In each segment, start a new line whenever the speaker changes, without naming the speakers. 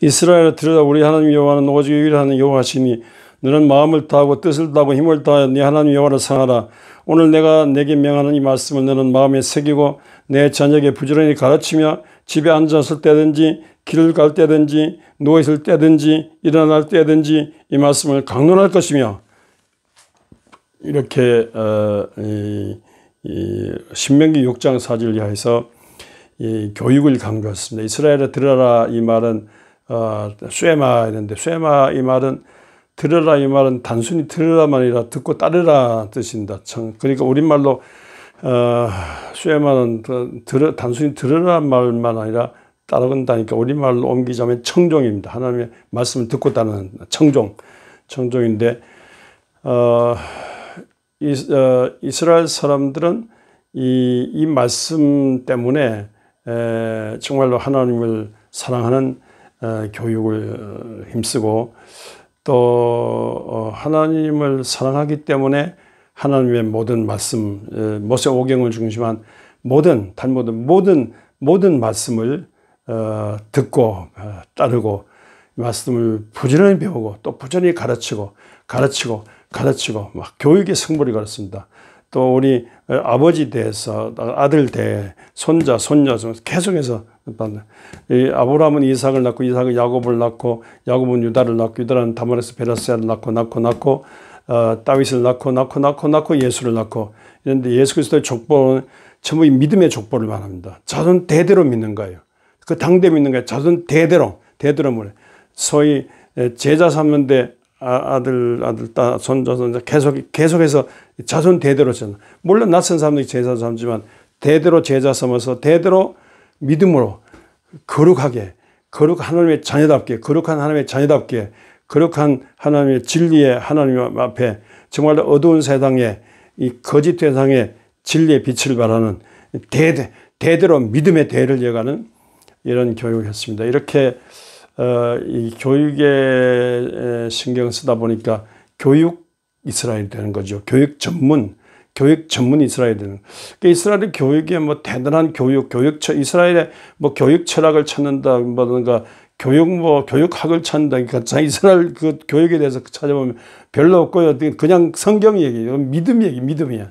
이스라엘아 들으라. 우리 하나님 여호와는 오직 유일한 여호와시니 너는 마음을 다하고 뜻을 다하고 힘을 다하여 네 하나님 여호와를 사랑하라. 오늘 내가 내게 명하는 이 말씀을 너는 마음에 새기고 내 자녀에게 부지런히 가르치며 집에 앉았을 때든지 길을 갈 때든지 누워있을 때든지 일어날 때든지 이 말씀을 강론할 것이며, 이렇게 신명기 6장 4절 이하에서 이 교육을 강조했습니다. 이스라엘에 들어라 이 말은 쇠마 이런데, 쇠마 이 말은 들으라 이 말은 단순히 들으라만 아니라 듣고 따르라 뜻입니다. 그러니까 우리말로 쇠마는 단순히 들으라는 말만 아니라 따른다니까 우리말로 옮기자면 청종입니다. 하나님의 말씀을 듣고 따르는 청종인데, 이스라엘 사람들은 이 말씀 때문에 정말로 하나님을 사랑하는 교육을 힘쓰고, 또 하나님을 사랑하기 때문에 하나님의 모든 말씀, 모세오경을 중심한 모든 탈무드 모든 말씀을 듣고 따르고 말씀을 부지런히 배우고 또 부지런히 가르치고 막 교육의 성불이 그렇습니다. 또 우리 아버지 대에서 아들 대, 손자, 손녀 계속해서 아브라함은 이삭을 낳고 이삭은 야곱을 낳고 야곱은 유다를 낳고 유다는 다말에서 베라스야를 낳고 다윗을 낳고 예수를 낳고, 이런데 예수 그리스도의 족보는 전부 이 믿음의 족보를 말합니다. 자손 대대로 믿는 거예요. 그 당대 믿는 거예요. 자손 대대로 뭐래. 소위 제자 삼는데 아들, 딸, 손자 계속해서 자손 대대로 잖아. 물론 낯선 사람들이 제자 삼지만 대대로 제자 삼아서 대대로 믿음으로 거룩하게 하나님의 자녀답게 거룩한 하나님의 진리의 하나님 앞에 정말 어두운 세상에 이 거짓 세상에 진리의 빛을 발하는 대대로 믿음의 대를 이어가는 이런 교육을 했습니다. 이렇게 이 교육에 신경 쓰다 보니까 교육 이스라엘이 되는 거죠. 교육 전문 이스라엘이 되는. 그러니까 이스라엘의 교육에 뭐 대단한 이스라엘의 뭐 교육 철학을 찾는다, 뭐든가 교육학을 찾는다. 그러니까 이스라엘 그 교육에 대해서 찾아보면 별로 없고요. 그냥 성경 얘기예요. 믿음이에요.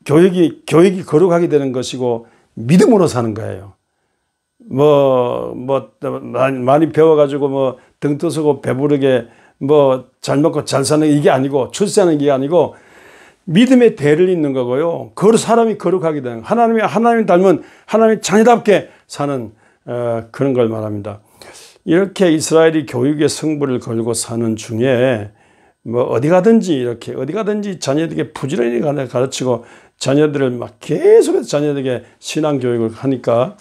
교육이 거룩하게 되는 것이고 믿음으로 사는 거예요. 많이 배워가지고 등 떠서고 배부르게 잘 먹고 잘 사는 이게 아니고, 출세하는 게 아니고 믿음의 대를 잇는 거고요. 사람이 거룩하게 되는, 하나님 닮은 하나님의 자녀답게 사는 그런 걸 말합니다. 이렇게 이스라엘이 교육의 성부를 걸고 사는 중에 어디 가든지 자녀들에게 부지런히 가르치고 자녀들을 막 계속해서 자녀들에게 신앙 교육을 하니까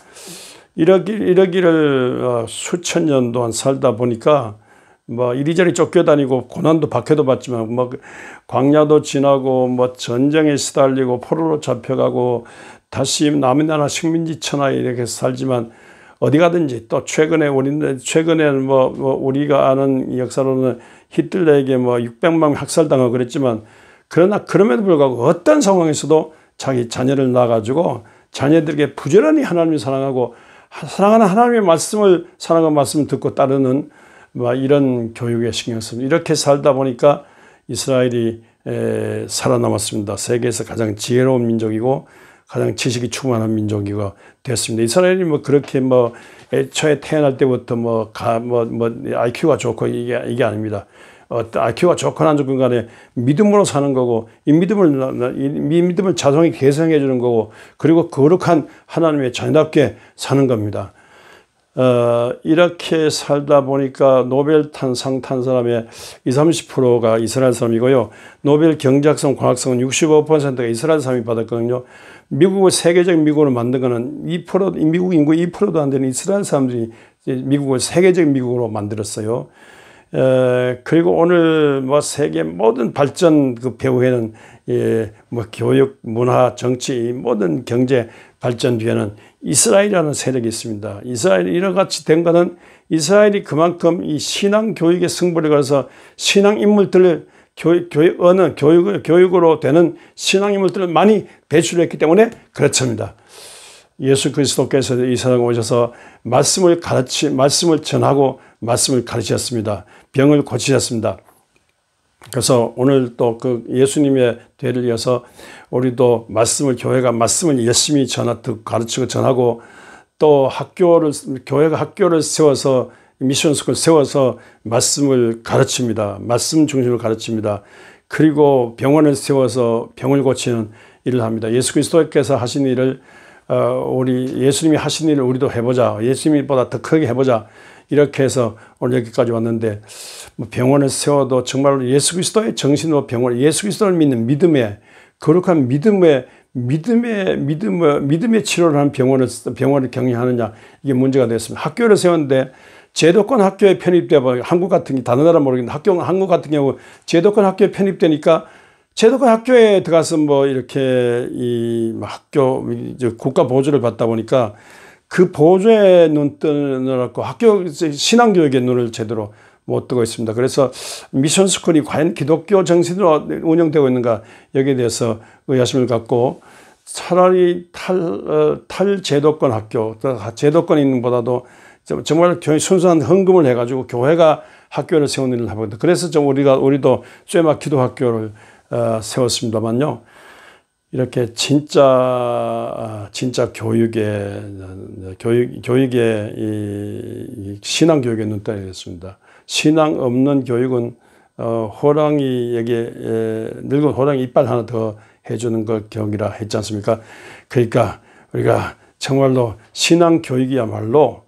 이러기를 수천 년 동안 살다 보니까 이리저리 쫓겨다니고 고난도 박해도 받지만 광야도 지나고 전쟁에 시달리고 포로로 잡혀가고 다시 남의 나라 식민지 천하에 이렇게 살지만 어디 가든지, 또 최근에 우리가 아는 역사로는 히틀러에게 600만 학살당하고 그랬지만, 그럼에도 불구하고 어떤 상황에서도 자기 자녀를 낳아가지고 자녀들에게 부지런히 하나님을 사랑하고 사랑하는 하나님의 말씀을 사랑하는 말씀을 듣고 따르는 이런 교육에 신경 씁니다. 이렇게 살다 보니까 이스라엘이 살아남았습니다. 세계에서 가장 지혜로운 민족이고 가장 지식이 충만한 민족이 됐습니다. 이스라엘이 그렇게 애초에 태어날 때부터 IQ가 좋고 이게 아닙니다. IQ가 좋거나 안 좋건 간에 믿음으로 사는 거고, 이 믿음을 자손이 계승해 주는 거고, 그리고 거룩한 하나님의 자녀답게 사는 겁니다. 이렇게 살다 보니까 노벨상 탄 사람의 20-30%가 이스라엘 사람이고요. 노벨 경제학상, 과학상은 65%가 이스라엘 사람이 받았거든요. 미국을 세계적 미국으로 만든 거는 미국 인구 2%도 안 되는 이스라엘 사람들이 미국을 세계적 미국으로 만들었어요. 그리고 오늘 세계 모든 발전 배후에는 교육, 문화, 정치, 모든 경제 발전 뒤에는 이스라엘이라는 세력이 있습니다. 이스라엘이 이렇게 된 것은 이스라엘이 그만큼 이 신앙 교육의 승부를 걸어서 신앙 인물들을 교육으로 되는 신앙 인물들을 많이 배출했기 때문에 그렇습니다. 예수 그리스도께서 이 세상에 오셔서 말씀을 전하고 말씀을 가르치셨습니다. 병을 고치셨습니다. 그래서 오늘 또 그 예수님의 뒤를 이어서 우리도 교회가 말씀을 열심히 가르치고 전하고, 또 교회가 학교를 세워서 미션스쿨 세워서 말씀을 가르칩니다. 말씀 중심으로 가르칩니다. 그리고 병원을 세워서 병을 고치는 일을 합니다. 예수 그리스도께서 하신 일을 예수님이 하신 일을 우리도 해보자. 예수님보다 더 크게 해보자. 이렇게 해서 오늘 여기까지 왔는데, 병원을 세워도 정말로 예수 그리스도의 정신으로 예수 그리스도를 믿는 믿음의 거룩한 믿음의 치료를 하는 병원을 경영하느냐, 이게 문제가 됐습니다. 학교를 세웠는데 제도권 학교에 편입되어, 한국 같은, 다른 나라 모르겠는데 한국 같은 경우 제도권 학교에 편입되니까 제도권 학교에 들어가서 이렇게 국가 보조를 받다 보니까 그 보조에 눈 뜨느라고 신앙교육의 눈을 제대로 못 뜨고 있습니다. 그래서 미션스쿨이 과연 기독교 정신으로 운영되고 있는가, 여기에 대해서 의아심을 갖고, 차라리 탈제도권 학교, 제도권 있는 보다도 정말 순수한 헌금을 해가지고 교회가 학교를 세우는 일을 하거든요. 그래서 우리도 쇠막 기도학교를 세웠습니다만요. 이렇게 진짜 교육의 신앙 교육에 눈떠야 되겠습니다. 신앙 없는 교육은 늙은 호랑이 이빨 하나 더 해주는 걸 격이라 했지 않습니까? 그러니까 우리가 정말로 신앙 교육이야말로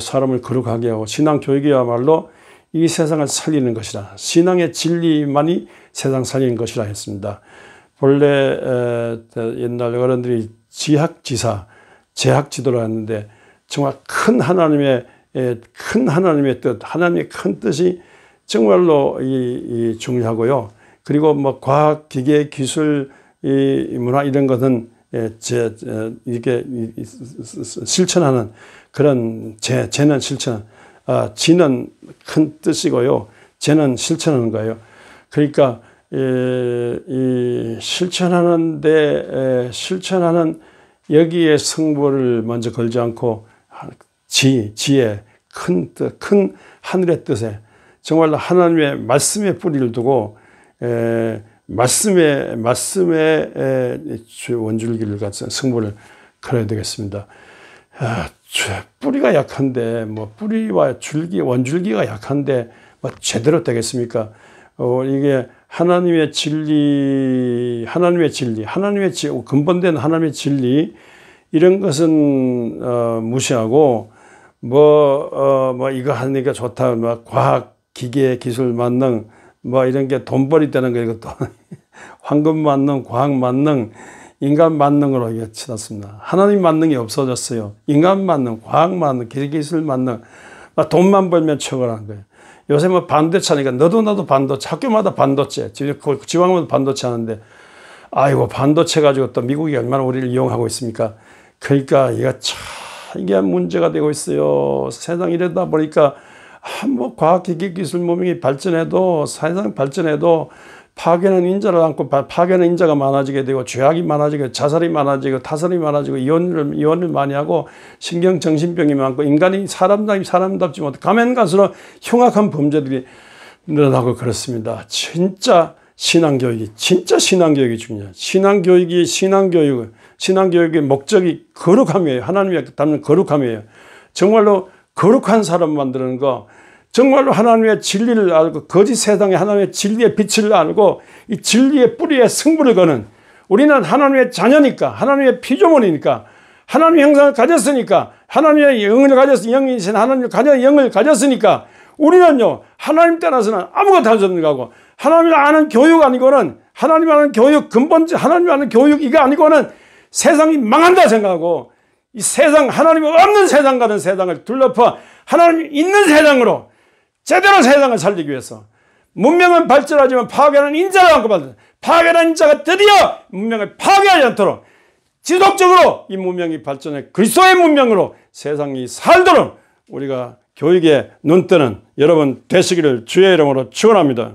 사람을 거룩하게 하고, 신앙 교육이야말로 이 세상을 살리는 것이라, 신앙의 진리만이 세상 살리는 것이라 했습니다. 본래 옛날 어른들이 지학지사, 제학지도를 했는데, 정말 큰 하나님의 뜻, 하나님의 큰 뜻이 정말로 중요하고, 그리고 과학, 기계, 기술, 문화 이런 것은 이게 실천하는 그런 제는 실천, 지는 큰 뜻이고요, 제는 실천하는 거예요. 그러니까 실천하는 여기에 승부를 먼저 걸지 않고, 지혜, 큰 뜻, 큰 하늘의 뜻에 정말로 하나님의 말씀의 뿌리를 두고 말씀의 원줄기를 갖춘 승부를 걸어야 되겠습니다. 뿌리가 약한데 뿌리와 원줄기가 약한데 제대로 되겠습니까? 이게 하나님의 진리, 근본된 하나님의 진리, 이런 것은 무시하고 이거 하니까 좋다, 과학, 기계, 기술, 만능, 이런 게 돈벌이 되는 거, 이것도 황금 만능, 과학 만능, 인간 만능으로 이게 치닫습니다. 하나님 만능이 없어졌어요. 인간 만능, 과학 만능, 기술 만능, 돈만 벌면 최고라는 거예요. 요새 반도체니까 너도 나도 반도체, 학교마다 반도체, 지방마다 반도체 하는데, 아이고, 반도체 가지고 또 미국이 얼마나 우리를 이용하고 있습니까? 그러니까 이게 문제가 되고 있어요. 세상 이러다 보니까 과학, 기기, 기술, 문명이 발전해도, 세상 발전해도 파괴는 인자가 많아지게 되고, 죄악이 많아지고, 자살이 많아지고, 타살이 많아지고, 이혼을 많이 하고, 신경정신병이 많고, 인간이 사람답지 못해 가면 갈수록 흉악한 범죄들이 늘어나고 그렇습니다. 진짜 신앙교육이 중요해요. 신앙교육의 목적이 거룩함이에요. 하나님이 담는 거룩함이에요. 정말로 거룩한 사람 만드는 거, 정말로 하나님의 진리를 알고, 거짓 세상에 하나님의 진리의 빛을 알고, 이 진리의 뿌리에 승부를 거는, 우리는 하나님의 자녀니까, 하나님의 피조물이니까, 하나님의 형상을 가졌으니까, 하나님의 영을 가졌으니까, 우리는요, 하나님 떠나서는 아무것도 할 수 없는 거고, 하나님을 아는 교육 아니고는, 하나님 아는 교육, 하나님 아는 교육 이거 아니고는 세상이 망한다 생각하고, 이 세상, 하나님 없는 세상 같은 세상을 둘러퍼 하나님 있는 세상으로 제대로 세상을 살리기 위해서, 문명은 발전하지만 파괴하는 인자를 안고 파괴하는 인자가 드디어 문명을 파괴하지 않도록 지속적으로 이 문명이 발전해 그리스도의 문명으로 세상이 살도록 우리가 교육에 눈뜨는 여러분 되시기를 주의 이름으로 축원합니다.